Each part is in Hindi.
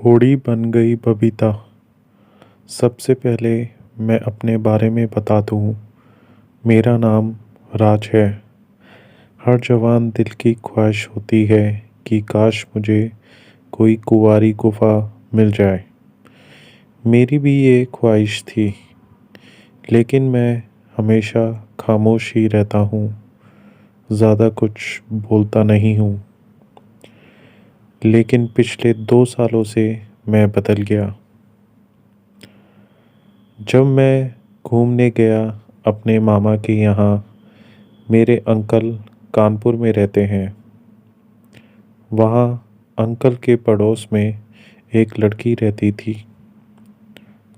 घोड़ी बन गई बबीता। सबसे पहले मैं अपने बारे में बता दूँ, मेरा नाम राज है। हर जवान दिल की ख्वाहिश होती है कि काश मुझे कोई कुंवारी गुफा मिल जाए। मेरी भी ये ख्वाहिश थी, लेकिन मैं हमेशा खामोश ही रहता हूँ, ज़्यादा कुछ बोलता नहीं हूँ। लेकिन पिछले 2 सालों से मैं बदल गया। जब मैं घूमने गया अपने मामा के यहाँ, मेरे अंकल कानपुर में रहते हैं। वहाँ अंकल के पड़ोस में एक लड़की रहती थी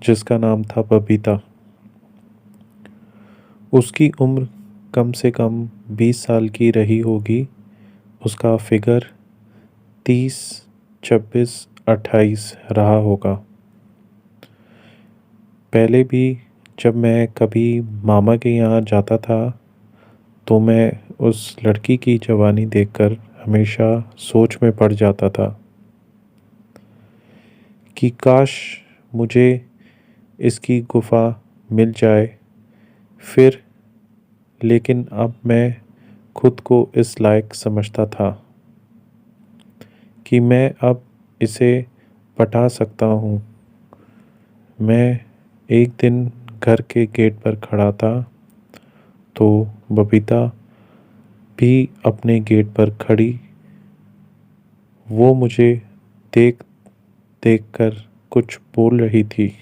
जिसका नाम था बबीता। उसकी उम्र कम से कम 20 साल की रही होगी। उसका फिगर 30, 26, 28 रहा होगा। पहले भी जब मैं कभी मामा के यहाँ जाता था तो मैं उस लड़की की जवानी देखकर हमेशा सोच में पड़ जाता था कि काश मुझे इसकी गुफा मिल जाए फिर। लेकिन अब मैं खुद को इस लायक समझता था कि मैं अब इसे पटा सकता हूँ। मैं एक दिन घर के गेट पर खड़ा था तो बबीता भी अपने गेट पर खड़ी। वो मुझे देख देख कर कुछ बोल रही थी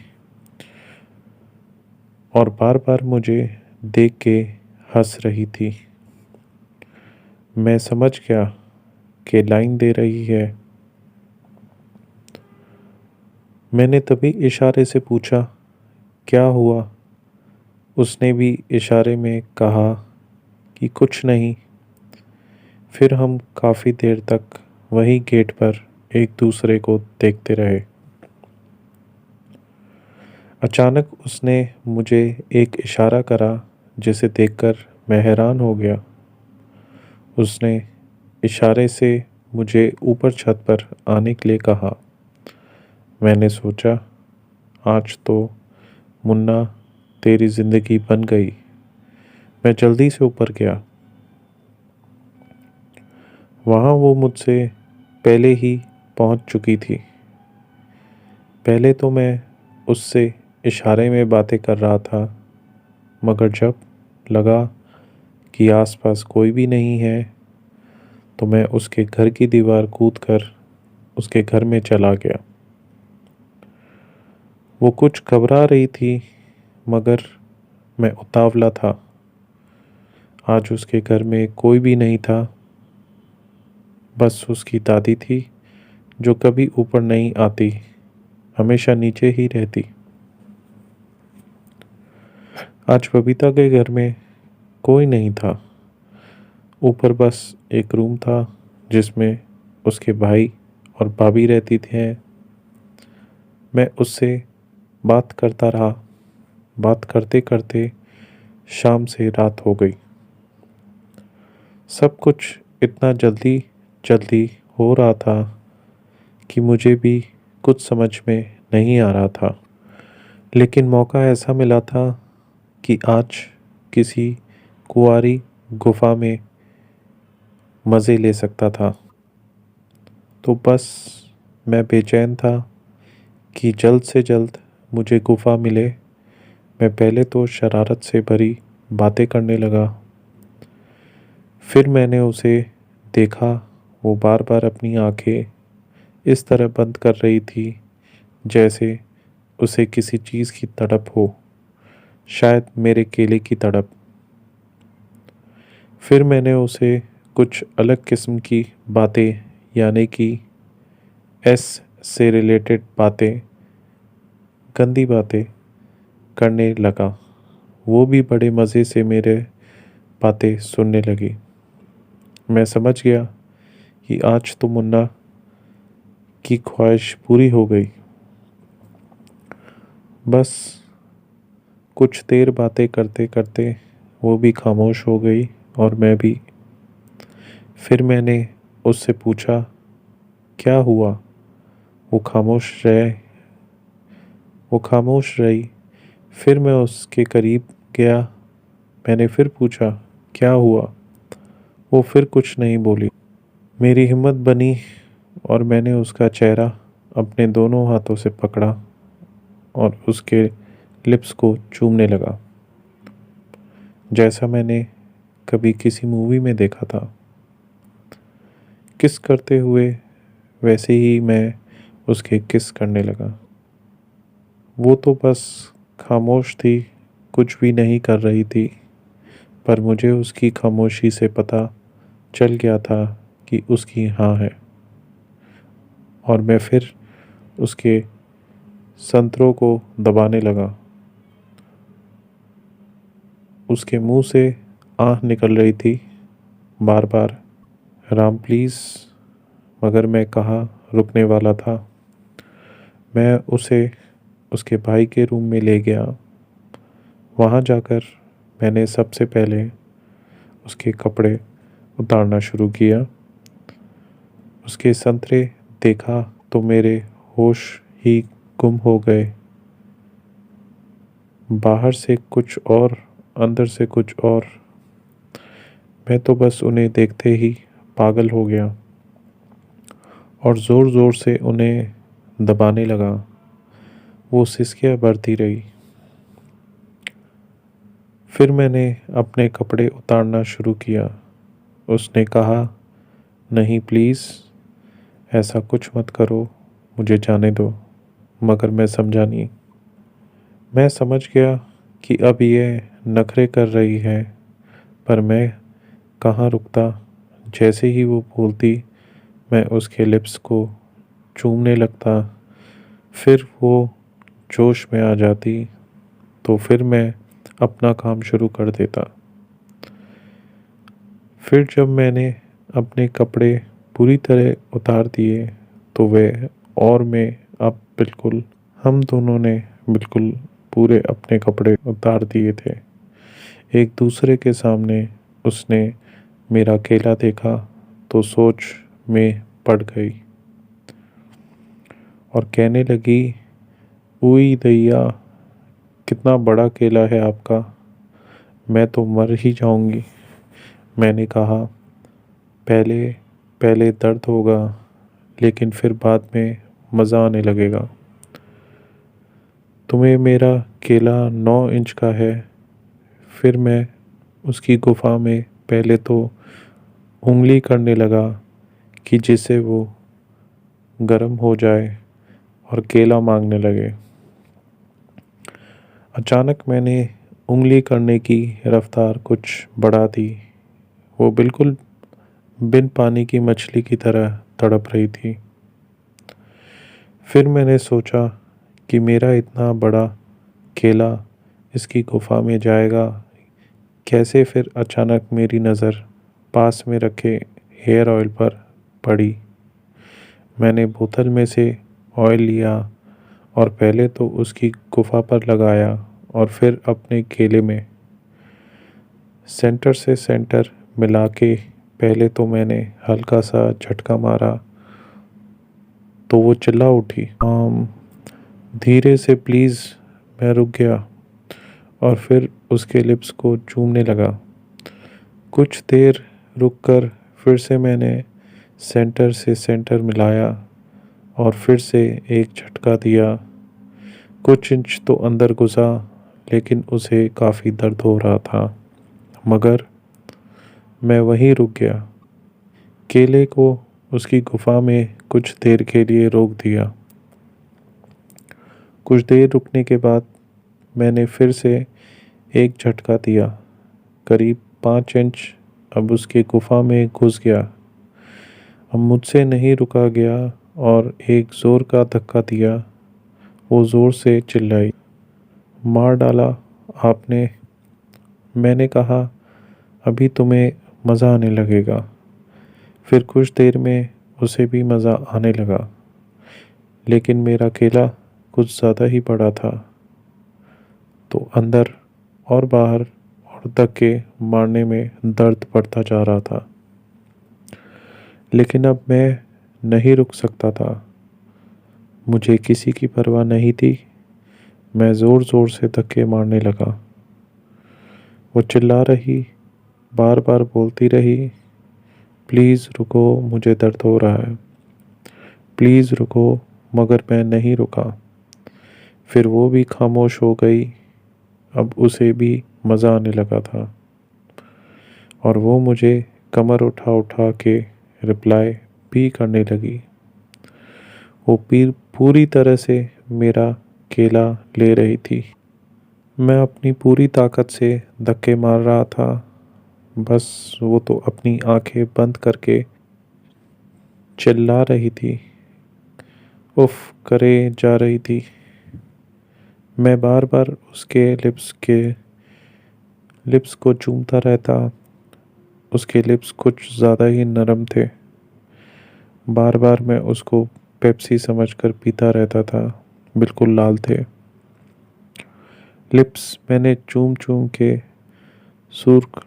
और बार बार मुझे देख के हंस रही थी। मैं समझ गया कि लाइन दे रही है। मैंने तभी इशारे से पूछा, क्या हुआ? उसने भी इशारे में कहा कि कुछ नहीं। फिर हम काफ़ी देर तक वही गेट पर एक दूसरे को देखते रहे। अचानक उसने मुझे एक इशारा करा जिसे देखकर मैं हैरान हो गया। उसने इशारे से मुझे ऊपर छत पर आने के लिए कहा। मैंने सोचा, आज तो मुन्ना तेरी ज़िंदगी बन गई। मैं जल्दी से ऊपर गया। वहाँ वो मुझसे पहले ही पहुँच चुकी थी। पहले तो मैं उससे इशारे में बातें कर रहा था, मगर जब लगा कि आसपास कोई भी नहीं है तो मैं उसके घर की दीवार कूदकर उसके घर में चला गया। वो कुछ घबरा रही थी, मगर मैं उतावला था। आज उसके घर में कोई भी नहीं था, बस उसकी दादी थी जो कभी ऊपर नहीं आती, हमेशा नीचे ही रहती। आज बबीता के घर में कोई नहीं था। ऊपर बस एक रूम था जिसमें उसके भाई और भाभी रहती थे। मैं उससे बात करता रहा। बात करते करते शाम से रात हो गई। सब कुछ इतना जल्दी जल्दी हो रहा था कि मुझे भी कुछ समझ में नहीं आ रहा था। लेकिन मौका ऐसा मिला था कि आज किसी कुंवारी गुफा में मज़े ले सकता था। तो बस मैं बेचैन था कि जल्द से जल्द मुझे गुफा मिले। मैं पहले तो शरारत से भरी बातें करने लगा। फिर मैंने उसे देखा, वो बार बार अपनी आंखें इस तरह बंद कर रही थी जैसे उसे किसी चीज़ की तड़प हो, शायद मेरे केले की तड़प। फिर मैंने उसे कुछ अलग किस्म की बातें, यानी कि एस से रिलेटेड बातें, गंदी बातें करने लगा। वो भी बड़े मज़े से मेरे बातें सुनने लगी। मैं समझ गया कि आज तो मुन्ना की ख्वाहिश पूरी हो गई। बस कुछ देर बातें करते करते वो भी खामोश हो गई और मैं भी। फिर मैंने उससे पूछा, क्या हुआ? वो खामोश रहे वो खामोश रही। फिर मैं उसके करीब गया। मैंने फिर पूछा, क्या हुआ? वो फिर कुछ नहीं बोली। मेरी हिम्मत बनी और मैंने उसका चेहरा अपने दोनों हाथों से पकड़ा और उसके लिप्स को चूमने लगा, जैसा मैंने कभी किसी मूवी में देखा था। किस करते हुए वैसे ही मैं उसके किस करने लगा। वो तो बस खामोश थी, कुछ भी नहीं कर रही थी, पर मुझे उसकी खामोशी से पता चल गया था कि उसकी हाँ है। और मैं फिर उसके संतरों को दबाने लगा। उसके मुंह से आह निकल रही थी बार बार, राम प्लीज़। मगर मैं कहाँ रुकने वाला था। मैं उसे उसके भाई के रूम में ले गया। वहाँ जाकर मैंने सबसे पहले उसके कपड़े उतारना शुरू किया। उसके संतरे देखा तो मेरे होश ही गुम हो गए। बाहर से कुछ और, अंदर से कुछ और। मैं तो बस उन्हें देखते ही पागल हो गया और ज़ोर ज़ोर से उन्हें दबाने लगा। वो सिसकियाँ भरती रही। फिर मैंने अपने कपड़े उतारना शुरू किया। उसने कहा, नहीं प्लीज़, ऐसा कुछ मत करो, मुझे जाने दो। मगर मैं समझा नहीं। मैं समझ गया कि अब ये नखरे कर रही है, पर मैं कहाँ रुकता। जैसे ही वो बोलती मैं उसके लिप्स को चूमने लगता। फिर वो जोश में आ जाती तो फिर मैं अपना काम शुरू कर देता। फिर जब मैंने अपने कपड़े पूरी तरह उतार दिए तो वे और मैं अब बिल्कुल हम दोनों ने बिल्कुल पूरे अपने कपड़े उतार दिए थे। एक दूसरे के सामने उसने मेरा केला देखा तो सोच में पड़ गई और कहने लगी, उई दैया, कितना बड़ा केला है आपका, मैं तो मर ही जाऊंगी। मैंने कहा, पहले पहले दर्द होगा, लेकिन फिर बाद में मज़ा आने लगेगा। तुम्हें मेरा केला 9 इंच का है। फिर मैं उसकी गुफा में पहले तो उंगली करने लगा कि जिससे वो गर्म हो जाए और केला मांगने लगे। अचानक मैंने उंगली करने की रफ्तार कुछ बढ़ा दी। वो बिल्कुल बिन पानी की मछली की तरह तड़प रही थी। फिर मैंने सोचा कि मेरा इतना बड़ा केला इसकी गुफा में जाएगा कैसे। फिर अचानक मेरी नज़र पास में रखे हेयर ऑयल पर पड़ी। मैंने बोतल में से ऑयल लिया और पहले तो उसकी गुफा पर लगाया और फिर अपने केले में सेंटर से सेंटर मिला के पहले तो मैंने हल्का सा झटका मारा तो वो चिल्ला उठी। धीरे से प्लीज़। मैं रुक गया और फिर उसके लिप्स को चूमने लगा। कुछ देर रुककर फिर से मैंने सेंटर से सेंटर मिलाया और फिर से एक झटका दिया। कुछ इंच तो अंदर घुसा, लेकिन उसे काफ़ी दर्द हो रहा था। मगर मैं वहीं रुक गया। केले को उसकी गुफा में कुछ देर के लिए रोक दिया। कुछ देर रुकने के बाद मैंने फिर से एक झटका दिया, करीब 5 इंच। अब उसकी गुफा में घुस गया। अब मुझसे नहीं रुका गया और एक ज़ोर का धक्का दिया। वो ज़ोर से चिल्लाई, मार डाला आपने। मैंने कहा, अभी तुम्हें मज़ा आने लगेगा। फिर कुछ देर में उसे भी मज़ा आने लगा, लेकिन मेरा केला कुछ ज़्यादा ही बड़ा था। तो अंदर और बाहर और धक्के मारने में दर्द बढ़ता जा रहा था। लेकिन अब मैं नहीं रुक सकता था। मुझे किसी की परवाह नहीं थी। मैं ज़ोर ज़ोर से धक्के मारने लगा। वो चिल्ला रही, बार बार बोलती रही, प्लीज़ रुको, मुझे दर्द हो रहा है, प्लीज़ रुको। मगर मैं नहीं रुका। फिर वो भी खामोश हो गई। अब उसे भी मज़ा आने लगा था और वो मुझे कमर उठा उठा के रिप्लाई भी करने लगी। वो पीर पूरी तरह से मेरा केला ले रही थी। मैं अपनी पूरी ताकत से धक्के मार रहा था। बस वो तो अपनी आंखें बंद करके चिल्ला रही थी, उफ करे जा रही थी। मैं बार बार उसके लिप्स को चूमता रहता। उसके लिप्स कुछ ज़्यादा ही नरम थे। बार बार मैं उसको पेप्सी समझकर पीता रहता था। बिल्कुल लाल थे लिप्स। मैंने चूम चूम के सुर्ख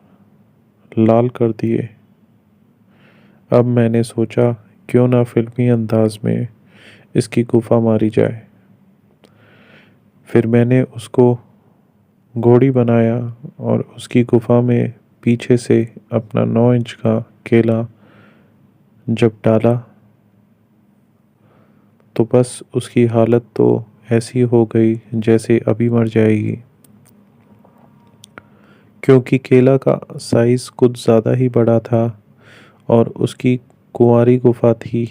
लाल कर दिए। अब मैंने सोचा क्यों ना फिल्मी अंदाज में इसकी गुफा मारी जाए। फिर मैंने उसको घोड़ी बनाया और उसकी गुफा में पीछे से अपना 9 इंच का केला जब डाला तो बस उसकी हालत तो ऐसी हो गई जैसे अभी मर जाएगी। क्योंकि केला का साइज़ कुछ ज़्यादा ही बड़ा था और उसकी कुंवारी गुफा थी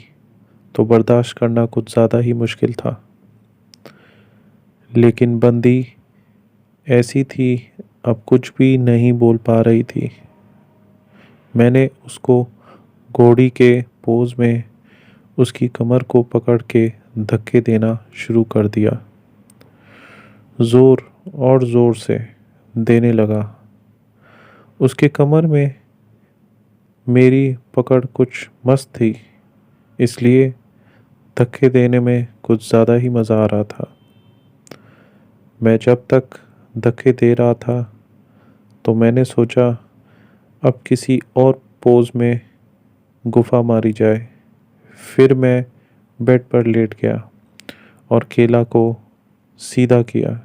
तो बर्दाश्त करना कुछ ज़्यादा ही मुश्किल था। लेकिन बंदी ऐसी थी, अब कुछ भी नहीं बोल पा रही थी। मैंने उसको घोड़ी के पोज में उसकी कमर को पकड़ के धक्के देना शुरू कर दिया। ज़ोर और ज़ोर से देने लगा। उसके कमर में मेरी पकड़ कुछ मस्त थी, इसलिए धक्के देने में कुछ ज़्यादा ही मज़ा आ रहा था। मैं जब तक धक्के दे रहा था तो मैंने सोचा अब किसी और पोज में गुफा मारी जाए। फिर मैं बेड पर लेट गया और केला को सीधा किया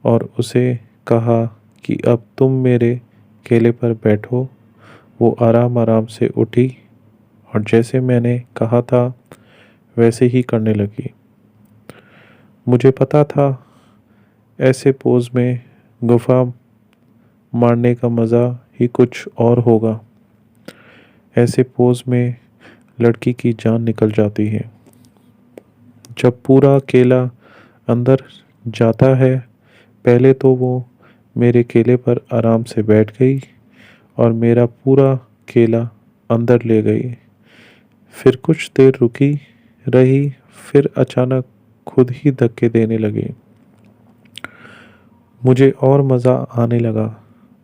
और उसे कहा कि अब तुम मेरे केले पर बैठो। वो आराम आराम से उठी और जैसे मैंने कहा था वैसे ही करने लगी। मुझे पता था ऐसे पोज में गुफा मारने का मज़ा ही कुछ और होगा। ऐसे पोज में लड़की की जान निकल जाती है। जब पूरा केला अंदर जाता है, पहले तो वो मेरे केले पर आराम से बैठ गई और मेरा पूरा केला अंदर ले गई। फिर कुछ देर रुकी रही, फिर अचानक खुद ही धक्के देने लगी। मुझे और मज़ा आने लगा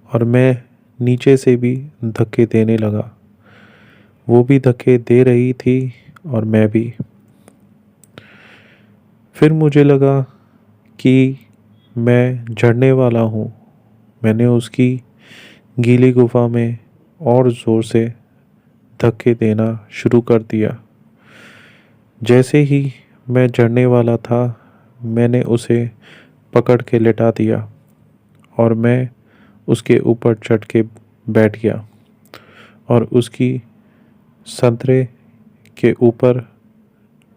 और मैं नीचे से भी धक्के देने लगा। वो भी धक्के दे रही थी और मैं भी। फिर मुझे लगा कि मैं झड़ने वाला हूँ। मैंने उसकी गीली गुफा में और ज़ोर से धक्के देना शुरू कर दिया। जैसे ही मैं झड़ने वाला था, मैंने उसे पकड़ के लेटा दिया और मैं उसके ऊपर चढ़ के बैठ गया और उसकी संतरे के ऊपर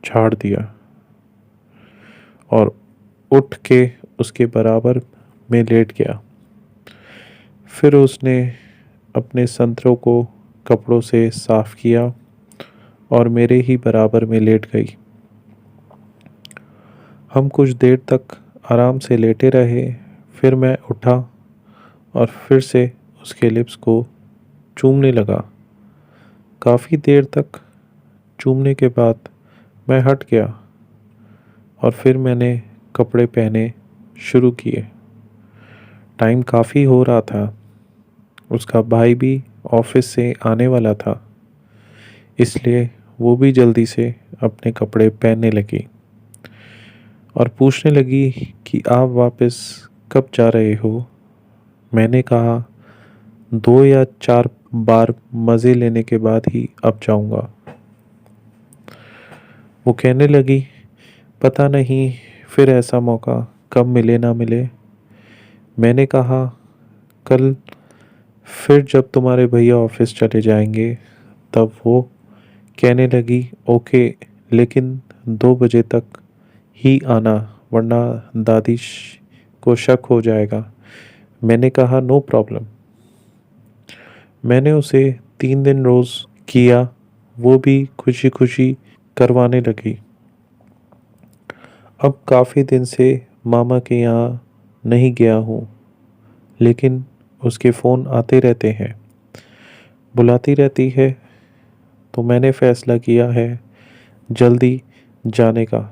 झाड़ दिया और उठ के उसके बराबर में लेट गया। फिर उसने अपने संतरों को कपड़ों से साफ किया और मेरे ही बराबर में लेट गई। हम कुछ देर तक आराम से लेटे रहे। फिर मैं उठा और फिर से उसके लिप्स को चूमने लगा। काफ़ी देर तक चूमने के बाद मैं हट गया और फिर मैंने कपड़े पहने शुरू किए। टाइम काफ़ी हो रहा था। उसका भाई भी ऑफिस से आने वाला था, इसलिए वो भी जल्दी से अपने कपड़े पहनने लगी और पूछने लगी कि आप वापस कब जा रहे हो। मैंने कहा 2 या 4 बार मज़े लेने के बाद ही अब जाऊंगा। वो कहने लगी पता नहीं फिर ऐसा मौका कब मिले ना मिले। मैंने कहा कल, फिर जब तुम्हारे भैया ऑफिस चले जाएंगे तब। वो कहने लगी ओके, लेकिन 2 बजे तक ही आना, वरना को शक हो जाएगा। मैंने कहा नो प्रॉब्लम। मैंने उसे 3 दिन रोज़ किया, वो भी खुशी खुशी करवाने लगी। अब काफ़ी दिन से मामा के यहाँ नहीं गया हूँ, लेकिन उसके फ़ोन आते रहते हैं, बुलाती रहती है। तो मैंने फ़ैसला किया है जल्दी जाने का।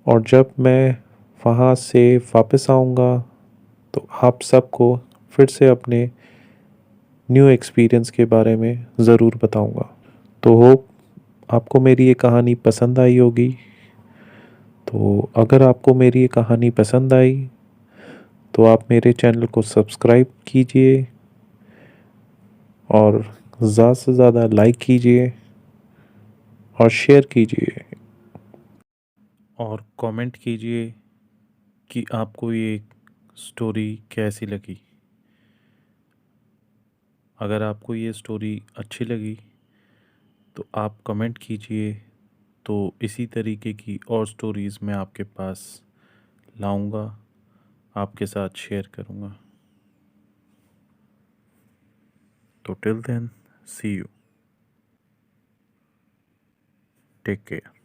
और जब मैं वहाँ से वापस आऊँगा तो आप सबको फिर से अपने न्यू एक्सपीरियंस के बारे में ज़रूर बताऊँगा। तो होप आपको मेरी ये कहानी पसंद आई होगी। तो अगर आपको मेरी ये कहानी पसंद आई तो आप मेरे चैनल को सब्सक्राइब कीजिए और ज़्यादा से ज़्यादा लाइक कीजिए और शेयर कीजिए और कमेंट कीजिए कि आपको ये स्टोरी कैसी लगी। अगर आपको ये स्टोरी अच्छी लगी तो आप कमेंट कीजिए, तो इसी तरीके की और स्टोरीज़ मैं आपके पास लाऊंगा, आपके साथ शेयर करूंगा। तो till then, see you, take care.